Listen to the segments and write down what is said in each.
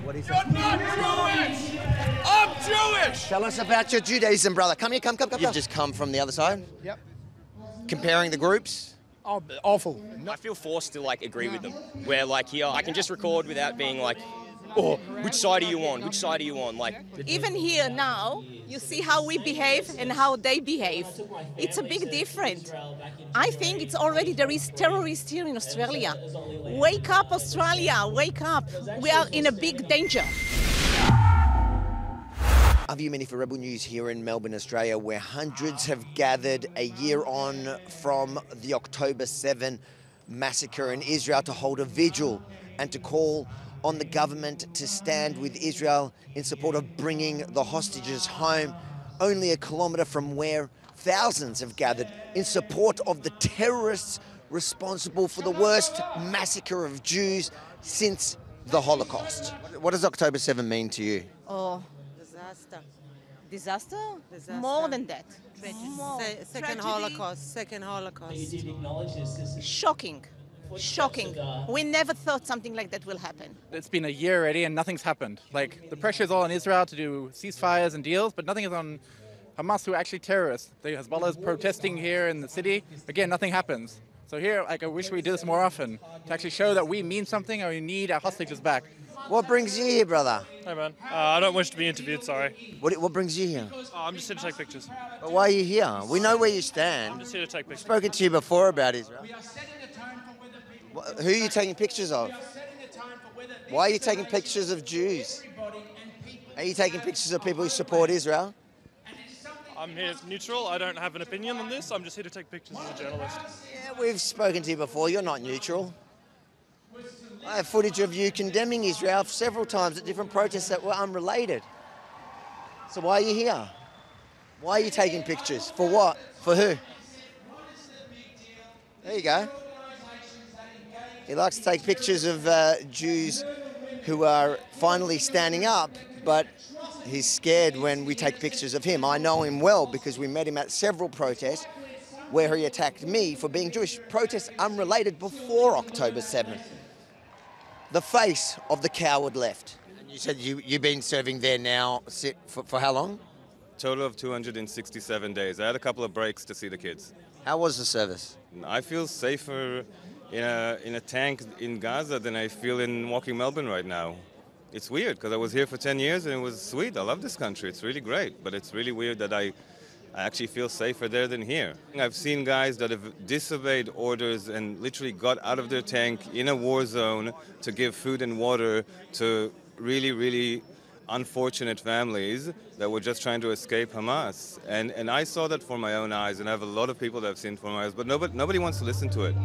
What is You're not Jewish! I'm Jewish! Tell us about your Judaism, brother. Come here, come. You've just come from the other side? Yep. Comparing the groups? Oh, awful. I feel forced to agree with them. Where here I can just record without being oh, which side are you on? Which side are you on? Even here now, you see how we behave and how they behave. It's a big difference. I think there is terrorists here in Australia. Wake up, Australia, wake up. We are in a big danger. Avi Yemini for Rebel News here in Melbourne, Australia, where hundreds have gathered a year on from the October 7 massacre in Israel to hold a vigil and to call on the government to stand with Israel in support of bringing the hostages home. Only a kilometre from where thousands have gathered in support of the terrorists responsible for the worst massacre of Jews since the Holocaust. What does October 7 mean to you? Oh, disaster? More than that. Second Holocaust. Shocking. We never thought something like that will happen. It's been a year already and nothing's happened. The pressure is all on Israel to do ceasefires and deals, but nothing is on Hamas, who are actually terrorists. The Hezbollah is protesting here in the city. Again, nothing happens. So here, I wish we did this more often to actually show that we mean something and we need our hostages back. What brings you here, brother? Hey, man. I don't wish to be interviewed, sorry. What brings you here? I'm just here to take pictures. But why are you here? We know where you stand. I'm just here to take pictures. I've spoken to you before about Israel. Who are you taking pictures of? Why are you taking pictures of Jews? Are you taking pictures of people who support Israel? I'm here neutral. I don't have an opinion on this. I'm just here to take pictures as a journalist. Yeah, we've spoken to you before. You're not neutral. I have footage of you condemning Israel several times at different protests that were unrelated. So why are you here? Why are you taking pictures? For what? For who? There you go. He likes to take pictures of Jews who are finally standing up, but he's scared when we take pictures of him. I know him well because we met him at several protests where he attacked me for being Jewish. Protests unrelated before October 7th. The face of the coward left. And you said you've been serving there now for how long? Total of 267 days. I had a couple of breaks to see the kids. How was the service? I feel safer in a tank in Gaza than I feel in walking Melbourne right now. It's weird because I was here for 10 years and it was sweet. I love this country. It's really great. But it's really weird that I actually feel safer there than here. I've seen guys that have disobeyed orders and literally got out of their tank in a war zone to give food and water to really, really unfortunate families that were just trying to escape Hamas. And I saw that for my own eyes, and I have a lot of people that I've seen for my eyes, but nobody wants to listen to it.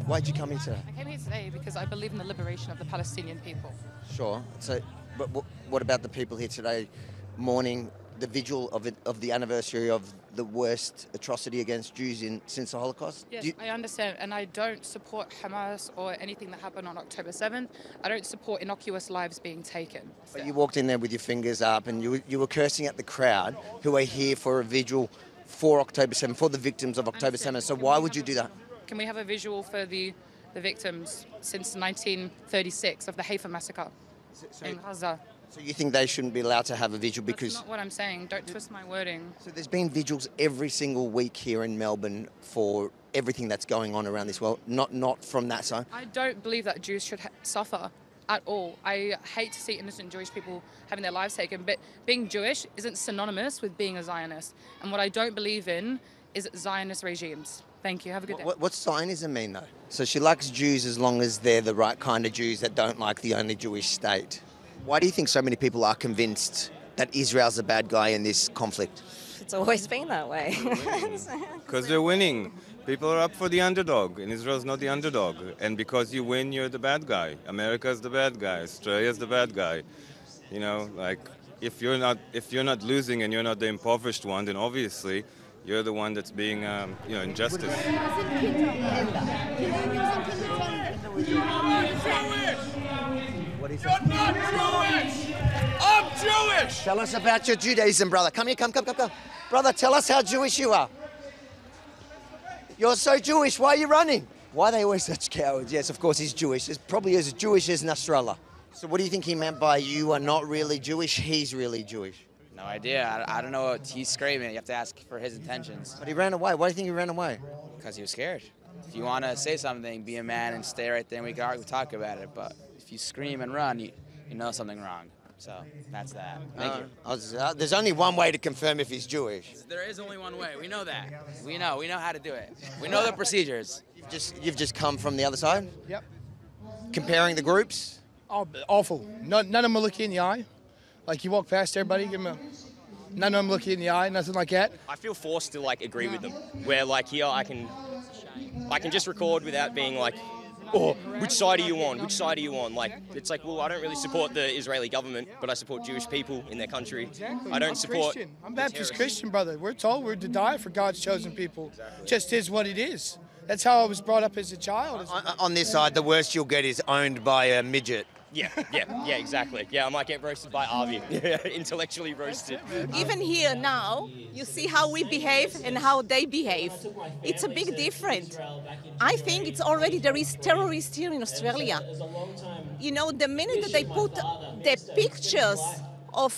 Why'd you come here today? I came here today because I believe in the liberation of the Palestinian people. Sure. So, but what about the people here today mourning the vigil of the anniversary of the worst atrocity against Jews since the Holocaust? Yes, I understand, and I don't support Hamas or anything that happened on October 7th. I don't support innocuous lives being taken. But you walked in there with your fingers up and you were cursing at the crowd who are here for a vigil for October 7th, for the victims of October 7th. So why would you do that? Can we have a visual for the victims since 1936 of the Haifa massacre in Gaza? So you think they shouldn't be allowed to have a vigil because... That's not what I'm saying. Don't twist my wording. So there's been vigils every single week here in Melbourne for everything that's going on around this world, not from that side. I don't believe that Jews should suffer at all. I hate to see innocent Jewish people having their lives taken, but being Jewish isn't synonymous with being a Zionist. And what I don't believe in is Zionist regimes. Thank you. Have a good day. What's Zionism mean, though? So she likes Jews as long as they're the right kind of Jews that don't like the only Jewish state. Why do you think so many people are convinced that Israel's a bad guy in this conflict? It's always been that way. Because they're winning. People are up for the underdog, and Israel's not the underdog. And because you win, you're the bad guy. America's the bad guy. Australia's the bad guy. You know, if you're not losing and you're not the impoverished one, then obviously You're the one that's being, injustice. What is You're not Jewish! I'm Jewish! Tell us about your Judaism, brother. Come here, come. Brother, tell us how Jewish you are. You're so Jewish. Why are you running? Why are they always such cowards? Yes, of course he's Jewish. He's probably as Jewish as Nasrallah. So what do you think he meant by you are not really Jewish, he's really Jewish? No idea. I don't know what he's screaming. You have to ask for his intentions. But he ran away. Why do you think he ran away? Because he was scared. If you want to say something, be a man and stay right there and we can argue, talk about it. But if you scream and run, you know something wrong. So that's that. Thank you. There's only one way to confirm if he's Jewish. There is only one way. We know that. We know how to do it. We know the procedures. You've just come from the other side? Yep. Comparing the groups? Oh, awful. None of them will look you in the eye. Like you walk past everybody, give them none of them look you in the eye, nothing like that. I feel forced to agree with them. Where here I can just record without being like, oh, which side are you on? Which side are you on? It's well, I don't really support the Israeli government, but I support Jewish people in their country. Exactly. I don't support. Christian. I'm Baptist Christian, brother. We're told we're to die for God's chosen people. Exactly. Just is what it is. That's how I was brought up as a child. On this side, the worst you'll get is owned by a midget. Yeah, exactly. Yeah, I might get roasted by Avi. Intellectually roasted. Even here now, you see how we behave and how they behave. It's a big difference. I think it's already there is terrorists here in Australia. You know, the minute that they put the pictures of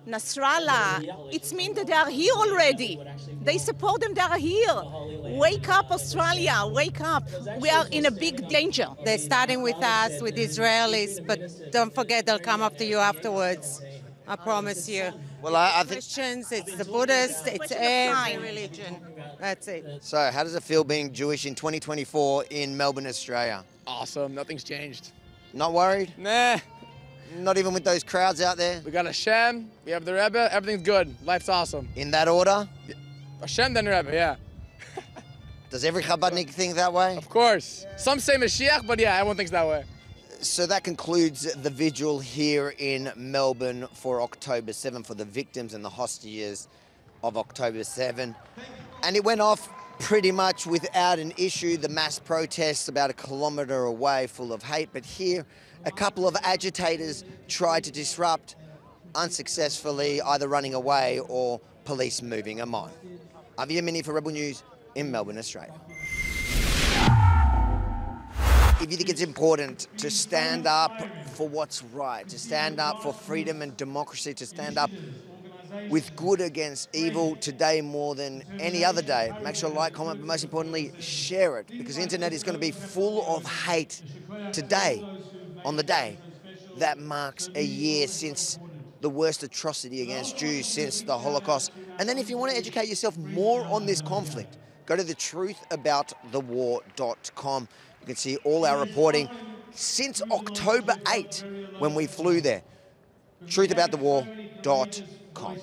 Nasrallah, it means that they are here already. They support them, they are here. Wake up, Australia, wake up. We are in a big danger. They're starting with us, with Israelis, but don't forget they'll come after you afterwards. I promise you. Well, I think Christians, it's the Buddhists, it's every religion. That's it. So, how does it feel being Jewish in 2024 in Melbourne, Australia? Awesome. Nothing's changed. Not worried? Nah. Not even with those crowds out there? We got Hashem, we have the Rebbe, everything's good. Life's awesome. In that order? Hashem, then Rebbe, yeah. Does every Chabadnik think that way? Of course. Some say Mashiach, but yeah, everyone thinks that way. So that concludes the vigil here in Melbourne for October 7, for the victims and the hostages of October 7. And it went off pretty much without an issue. The mass protests about a kilometre away full of hate. But here, a couple of agitators tried to disrupt, unsuccessfully, either running away or police moving them on. Avi Yemini for Rebel News in Melbourne, Australia. If you think it's important to stand up for what's right, to stand up for freedom and democracy, to stand up with good against evil today more than any other day, make sure to like, comment, but most importantly, share it, because the internet is going to be full of hate today, on the day that marks a year since the worst atrocity against Jews since the Holocaust. And then if you want to educate yourself more on this conflict, go to thetruthaboutthewar.com. You can see all our reporting since October 8, when we flew there. Truthaboutthewar.com.